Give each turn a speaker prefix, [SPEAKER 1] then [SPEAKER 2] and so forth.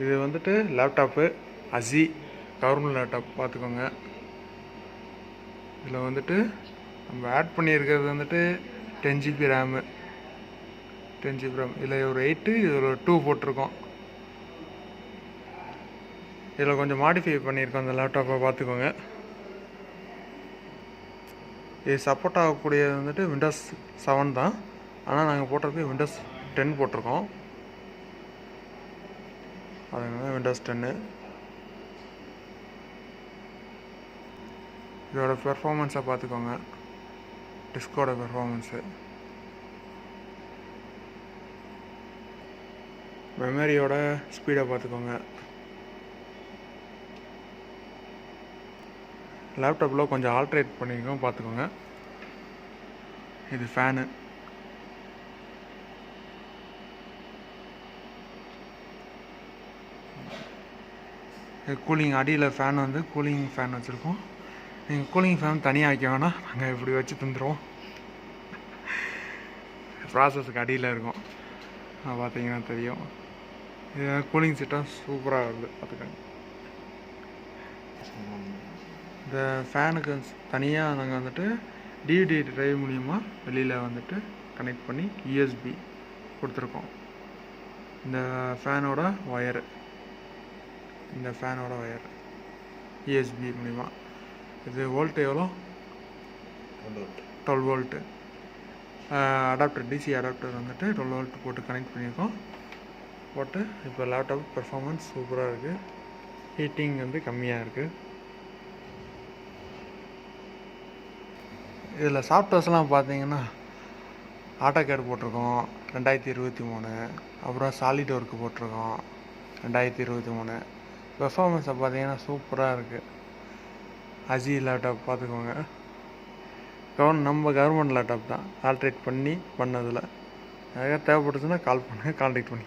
[SPEAKER 1] இது வந்துட்டு லேப்டாப்பு அசி கவர்மெண்ட் லேப்டாப் பார்த்துக்கோங்க. இதில் வந்துட்டு நம்ம ஆட் பண்ணியிருக்கிறது வந்துட்டு 10 GB ரேமு, 10 GB ரேம். இதில் ஒரு 8, இதில் ஒரு 2 போட்டிருக்கோம். இதில் கொஞ்சம் மாடிஃபை பண்ணியிருக்கோம் அந்த லேப்டாப்பை பார்த்துக்கோங்க. இது சப்போர்ட் ஆகக்கூடியது வந்துட்டு விண்டோஸ் 7 தான், ஆனால் நாங்கள் போட்டிருக்கு விண்டோஸ் 10 போட்டிருக்கோம். அதனால விண்டோஸ் 10. இதோட பெர்ஃபார்மன்ஸை பார்த்துக்கோங்க, டிஸ்கோட பெர்ஃபார்மன்ஸு. மெமரியோட ஸ்பீடை பார்த்துக்கோங்க. லேப்டாப்பில் கொஞ்சம் ஆல்ட்ரேட் பண்ணியிருக்கோம் பார்த்துக்கோங்க. இது ஃபேனு. கூலிங் அடியில் ஃபேன் வந்து கூலிங் ஃபேன் வச்சுருக்கோம். நீங்கள் கூலிங் ஃபேன் தனியாக வைக்க வேணாம், நாங்கள் இப்படி வச்சு தந்துடுவோம். ப்ராசஸுக்கு அடியில் இருக்கும், பார்த்தீங்கன்னா தெரியும். இது கூலிங் சிஸ்டம் சூப்பராக இருக்குது பார்த்துக்கோங்க. இந்த ஃபேனுக்கு தனியாக நாங்கள் வந்துட்டு டிவிடி டிரைவ் மூலிமா வெளியில் வந்துட்டு கனெக்ட் பண்ணி யூஎஸ்பி கொடுத்துருக்கோம். இந்த ஃபேனோட ஒயரு, யூஎஸ்பி மூலிமா. இது வோல்ட்டு எவ்வளோ? 12 வோல்ட்டு. அடாப்டர், டிசி அடாப்டர் வந்துட்டு 12 வோல்ட் போட்டு கனெக்ட் பண்ணியிருக்கோம். போட்டு இப்போ லேப்டாப் பெர்ஃபார்மன்ஸ் சூப்பராக இருக்குது. ஹீட்டிங் வந்து கம்மியாக இருக்குது. இதில் சாஃப்ட்வேர்ஸ்லாம் பார்த்தீங்கன்னா ஆட்டோகேட் போட்டிருக்கோம் 2023, அப்புறம் சாலிட் ஒர்க்கு போட்டிருக்கோம் 2023. பெர்ஃபார்மன்ஸை பார்த்தீங்கன்னா சூப்பராக இருக்குது. அஜி லேப்டாப் பார்த்துக்கோங்க. நம்ம கவர்மெண்ட் லேப்டாப் தான், ஆல்ட்ரேட் பண்ணி பண்ணதில். யாராவது தேவைப்பட்டுச்சுன்னா கால் பண்ணுங்கள், கான்டாக்ட் பண்ணி.